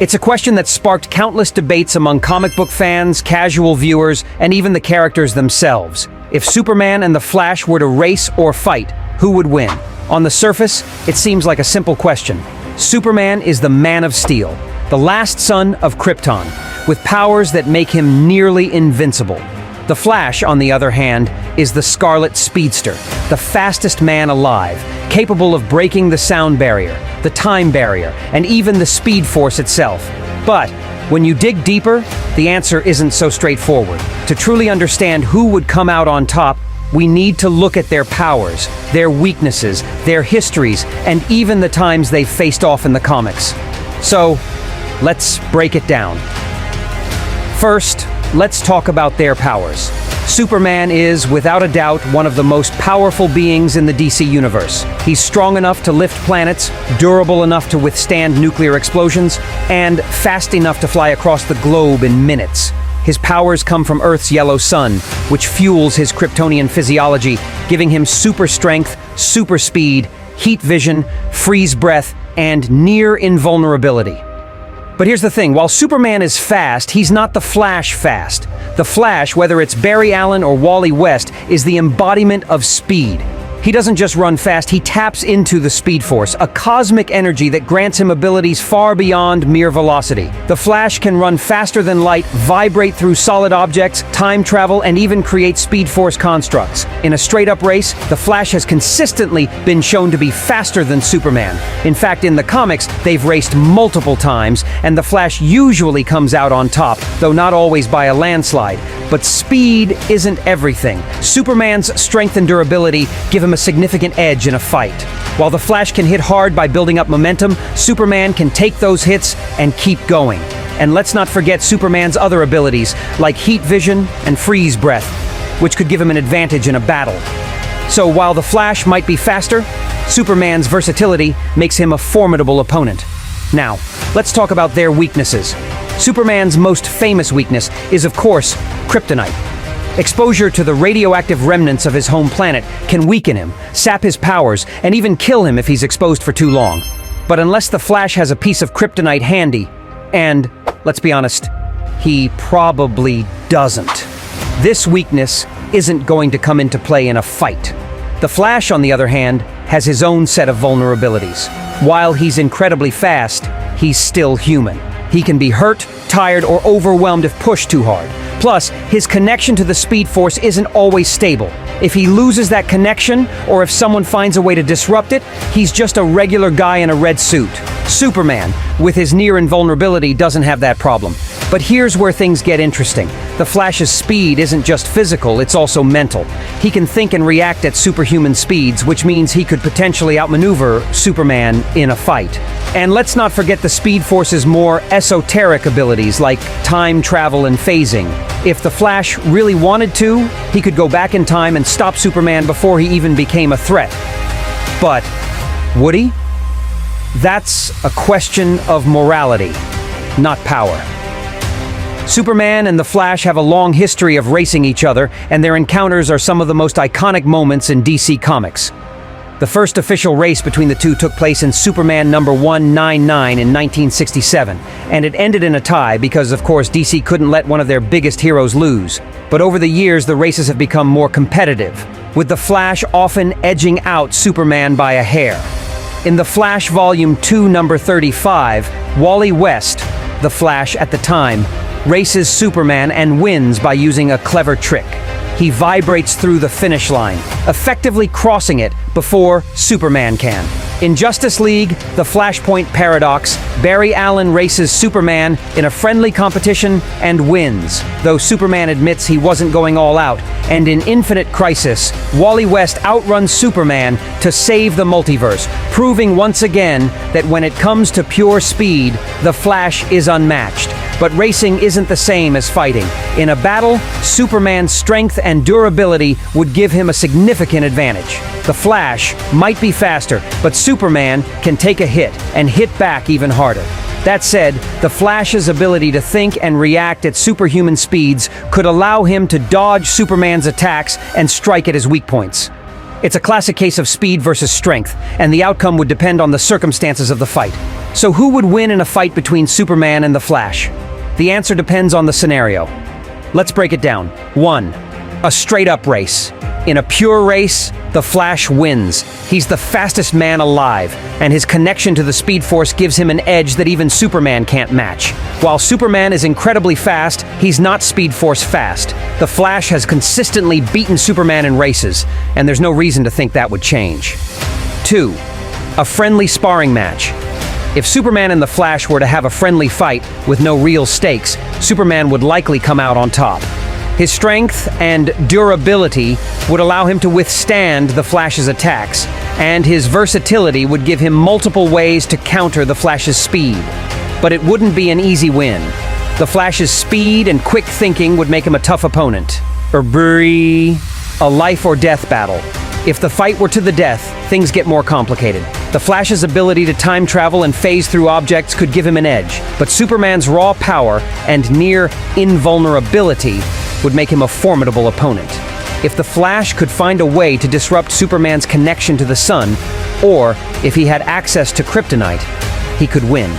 It's a question that sparked countless debates among comic book fans, casual viewers, and even the characters themselves. If Superman and the Flash were to race or fight, who would win? On the surface, it seems like a simple question. Superman is the Man of Steel, the last son of Krypton, with powers that make him nearly invincible. The Flash, on the other hand, is the Scarlet Speedster, the fastest man alive, capable of breaking the sound barrier, the time barrier, and even the Speed Force itself. But when you dig deeper, the answer isn't so straightforward. To truly understand who would come out on top, we need to look at their powers, their weaknesses, their histories, and even the times they've faced off in the comics. So, let's break it down. First, let's talk about their powers. Superman is, without a doubt, one of the most powerful beings in the DC universe. He's strong enough to lift planets, durable enough to withstand nuclear explosions, and fast enough to fly across the globe in minutes. His powers come from Earth's yellow sun, which fuels his Kryptonian physiology, giving him super strength, super speed, heat vision, freeze breath, and near invulnerability. But here's the thing, while Superman is fast, he's not the Flash fast. The Flash, whether it's Barry Allen or Wally West, is the embodiment of speed. He doesn't just run fast, he taps into the Speed Force, a cosmic energy that grants him abilities far beyond mere velocity. The Flash can run faster than light, vibrate through solid objects, time travel, and even create Speed Force constructs. In a straight-up race, the Flash has consistently been shown to be faster than Superman. In fact, in the comics, they've raced multiple times, and the Flash usually comes out on top, though not always by a landslide. But speed isn't everything. Superman's strength and durability give him a significant edge in a fight. While the Flash can hit hard by building up momentum, Superman can take those hits and keep going. And let's not forget Superman's other abilities, like heat vision and freeze breath, which could give him an advantage in a battle. So while the Flash might be faster, Superman's versatility makes him a formidable opponent. Now, let's talk about their weaknesses. Superman's most famous weakness is, of course, kryptonite. Exposure to the radioactive remnants of his home planet can weaken him, sap his powers, and even kill him if he's exposed for too long. But unless the Flash has a piece of kryptonite handy, and, let's be honest, he probably doesn't, this weakness isn't going to come into play in a fight. The Flash, on the other hand, has his own set of vulnerabilities. While he's incredibly fast, he's still human. He can be hurt, tired, or overwhelmed if pushed too hard. Plus, his connection to the Speed Force isn't always stable. If he loses that connection, or if someone finds a way to disrupt it, he's just a regular guy in a red suit. Superman, with his near invulnerability, doesn't have that problem. But here's where things get interesting. The Flash's speed isn't just physical, it's also mental. He can think and react at superhuman speeds, which means he could potentially outmaneuver Superman in a fight. And let's not forget the Speed Force's more esoteric abilities, like time travel and phasing. If the Flash really wanted to, he could go back in time and stop Superman before he even became a threat. But would he? That's a question of morality, not power. Superman and the Flash have a long history of racing each other, and their encounters are some of the most iconic moments in DC Comics. The first official race between the two took place in Superman number 199 in 1967, and it ended in a tie because, of course, DC couldn't let one of their biggest heroes lose. But over the years, the races have become more competitive, with the Flash often edging out Superman by a hair. In the Flash Volume 2, number 35, Wally West, the Flash at the time, races Superman and wins by using a clever trick. He vibrates through the finish line, effectively crossing it before Superman can. In Justice League, the Flashpoint Paradox, Barry Allen races Superman in a friendly competition and wins, though Superman admits he wasn't going all out. And in Infinite Crisis, Wally West outruns Superman to save the multiverse, proving once again that when it comes to pure speed, the Flash is unmatched. But racing isn't the same as fighting. In a battle, Superman's strength and durability would give him a significant advantage. The Flash might be faster, but Superman can take a hit and hit back even harder. That said, the Flash's ability to think and react at superhuman speeds could allow him to dodge Superman's attacks and strike at his weak points. It's a classic case of speed versus strength, and the outcome would depend on the circumstances of the fight. So who would win in a fight between Superman and the Flash? The answer depends on the scenario. Let's break it down. 1. A straight-up race. In a pure race, the Flash wins. He's the fastest man alive, and his connection to the Speed Force gives him an edge that even Superman can't match. While Superman is incredibly fast, he's not Speed Force fast. The Flash has consistently beaten Superman in races, and there's no reason to think that would change. 2. A friendly sparring match. If Superman and the Flash were to have a friendly fight with no real stakes, Superman would likely come out on top. His strength and durability would allow him to withstand the Flash's attacks, and his versatility would give him multiple ways to counter the Flash's speed. But it wouldn't be an easy win. The Flash's speed and quick thinking would make him a tough opponent. A life or death battle. If the fight were to the death, things get more complicated. The Flash's ability to time travel and phase through objects could give him an edge, but Superman's raw power and near invulnerability would make him a formidable opponent. If the Flash could find a way to disrupt Superman's connection to the sun, or if he had access to kryptonite, he could win.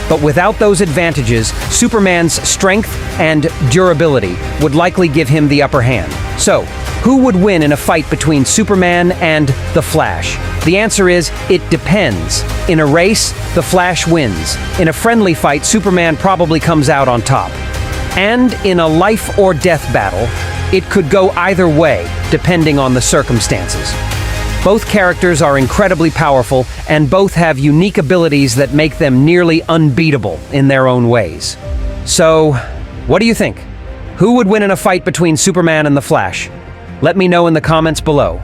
But without those advantages, Superman's strength and durability would likely give him the upper hand. So, who would win in a fight between Superman and the Flash? The answer is, it depends. In a race, the Flash wins. In a friendly fight, Superman probably comes out on top. And in a life or death battle, it could go either way, depending on the circumstances. Both characters are incredibly powerful, and both have unique abilities that make them nearly unbeatable in their own ways. So, what do you think? Who would win in a fight between Superman and the Flash? Let me know in the comments below.